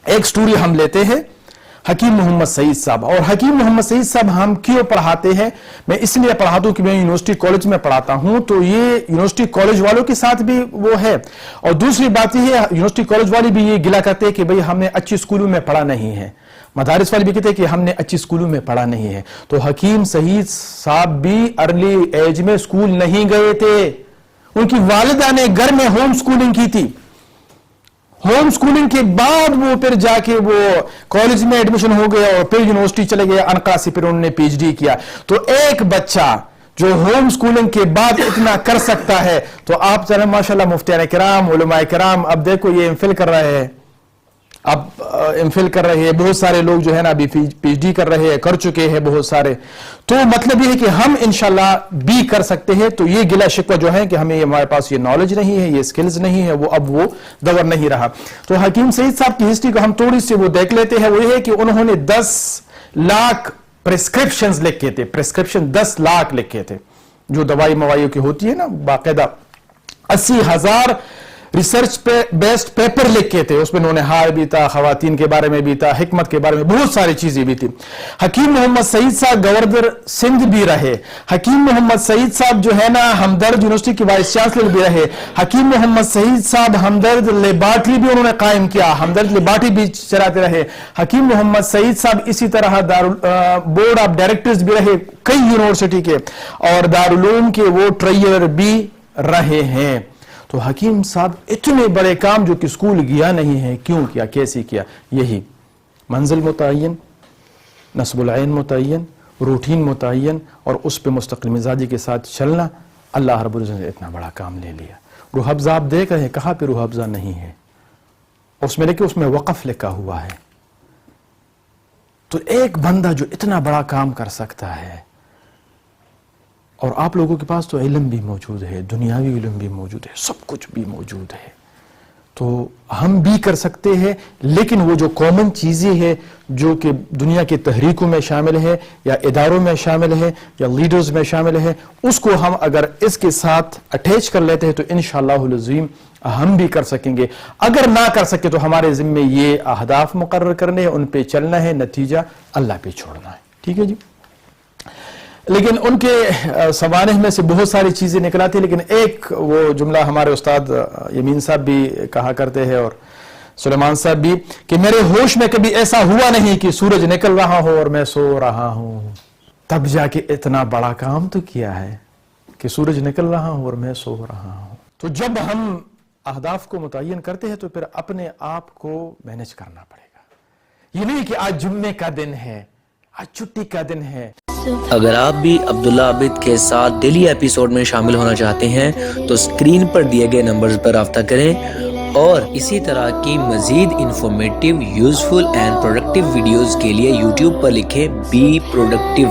ایک سٹوری ہم لیتے ہیں حکیم محمد سعید صاحب. اور حکیم محمد سعید صاحب ہم کیوں پڑھاتے ہیں؟ میں اس لیے پڑھاتا ہوں کہ میں یونیورسٹی کالج میں پڑھاتا ہوں، تو یہ یونیورسٹی کالج والوں کے ساتھ بھی وہ ہے. اور دوسری بات یہ ہے یونیورسٹی کالج والے بھی یہ گلا کرتے ہیں کہ بھئی ہم نے اچھی اسکولوں میں پڑھا نہیں ہے، مدارس والے بھی کہتے ہیں کہ ہم نے اچھی اسکولوں میں پڑھا نہیں ہے. تو حکیم سعید صاحب بھی ارلی ایج میں اسکول نہیں گئے تھے، ان کی والدہ نے گھر میں ہوم اسکولنگ کی تھی. ہوم سکولنگ کے بعد وہ پھر جا کے وہ کالج میں ایڈمیشن ہو گیا اور پھر یونیورسٹی چلے گئے انقرہ سے، پھر انہوں نے پی ایچ ڈی کیا. تو ایک بچہ جو ہوم سکولنگ کے بعد اتنا کر سکتا ہے، تو آپ ذرا ماشاءاللہ مفتیان کرام، علماء کرام، اب دیکھو یہ ایم فل کر رہے ہیں، اب ایم فل کر رہے ہیں بہت سارے لوگ جو ہے نا، ابھی پی ایچ ڈی کر رہے ہیں، کر چکے ہیں بہت سارے. تو مطلب یہ ہے کہ ہم انشاءاللہ بھی کر سکتے ہیں. تو یہ گلہ شکوہ جو ہے کہ ہمیں ہمارے پاس یہ نالج نہیں ہے، یہ سکلز نہیں ہے، وہ اب وہ دور نہیں رہا. تو حکیم سعید صاحب کی ہسٹری کو ہم تھوڑی سی وہ دیکھ لیتے ہیں. وہ یہ ہے کہ انہوں نے 10 لاکھ پرسکرپشنز لکھے تھے، پرسکرپشن 10 لاکھ لکھے تھے، جو دوائی موائیوں کی ہوتی ہے نا باقاعدہ. 80,000 ریسرچ پہ بیسڈ پیپر لکھے تھے، اس میں انہوں نے ہار بھی تھا، خواتین کے بارے میں بھی تھا، حکمت کے بارے میں بہت ساری چیزیں بھی تھی. حکیم محمد سعید صاحب گورنر سندھ بھی رہے. حکیم محمد سعید صاحب جو ہے نا ہمدرد یونیورسٹی کے وائس چانسلر بھی رہے. حکیم محمد سعید صاحب ہمدرد لیبارٹری بھی انہوں نے قائم کیا، ہمدرد لیبارٹری بھی چلاتے رہے. حکیم محمد سعید صاحب اسی طرح بورڈ آف ڈائریکٹرز بھی رہے کئی یونیورسٹی کے، اور دارالعلوم کے وہ ٹریئر بھی رہے ہیں. تو حکیم صاحب اتنے بڑے کام جو کہ اسکول گیا نہیں ہے، کیوں کیا، کیسے کیا؟ یہی منزل متعین، نصب العین متعین، روٹین متعین، اور اس پہ مستقل مزاجی کے ساتھ چلنا. اللہ رب العزت نے اتنا بڑا کام لے لیا. روح افزا آپ دیکھ رہے ہیں، کہاں پہ روح افزا نہیں ہے؟ اس میں لیکن اس میں وقف لکھا ہوا ہے. تو ایک بندہ جو اتنا بڑا کام کر سکتا ہے، اور آپ لوگوں کے پاس تو علم بھی موجود ہے، دنیاوی علم بھی موجود ہے، سب کچھ بھی موجود ہے، تو ہم بھی کر سکتے ہیں. لیکن وہ جو کامن چیزیں ہیں جو کہ دنیا کے تحریکوں میں شامل ہے، یا اداروں میں شامل ہے، یا لیڈرز میں شامل ہے، اس کو ہم اگر اس کے ساتھ اٹیچ کر لیتے ہیں تو انشاءاللہ العظیم ہم بھی کر سکیں گے. اگر نہ کر سکے تو ہمارے ذمے یہ اہداف مقرر کرنے ہیں، ان پہ چلنا ہے، نتیجہ اللہ پہ چھوڑنا ہے. ٹھیک ہے جی. لیکن ان کے سوانح میں سے بہت ساری چیزیں نکلاتی، لیکن ایک وہ جملہ ہمارے استاد یمین صاحب بھی کہا کرتے ہیں، اور سلیمان صاحب بھی، کہ میرے ہوش میں کبھی ایسا ہوا نہیں کہ سورج نکل رہا ہو اور میں سو رہا ہوں. تب جا کے اتنا بڑا کام تو کیا ہے کہ سورج نکل رہا ہوں اور میں سو رہا ہوں. تو جب ہم اہداف کو متعین کرتے ہیں تو پھر اپنے آپ کو مینج کرنا پڑے گا. یہ نہیں کہ آج جمعے کا دن ہے، آج چھٹی کا دن ہے. اگر آپ بھی عبداللہ عابد کے ساتھ ڈیلی ایپیسوڈ میں شامل ہونا چاہتے ہیں تو اسکرین پر دیے گئے نمبرز پر رابطہ کریں، اور اسی طرح کی مزید informative, useful and productive videos کے لیے یوٹیوب پر لکھیں بی پروڈکٹیو.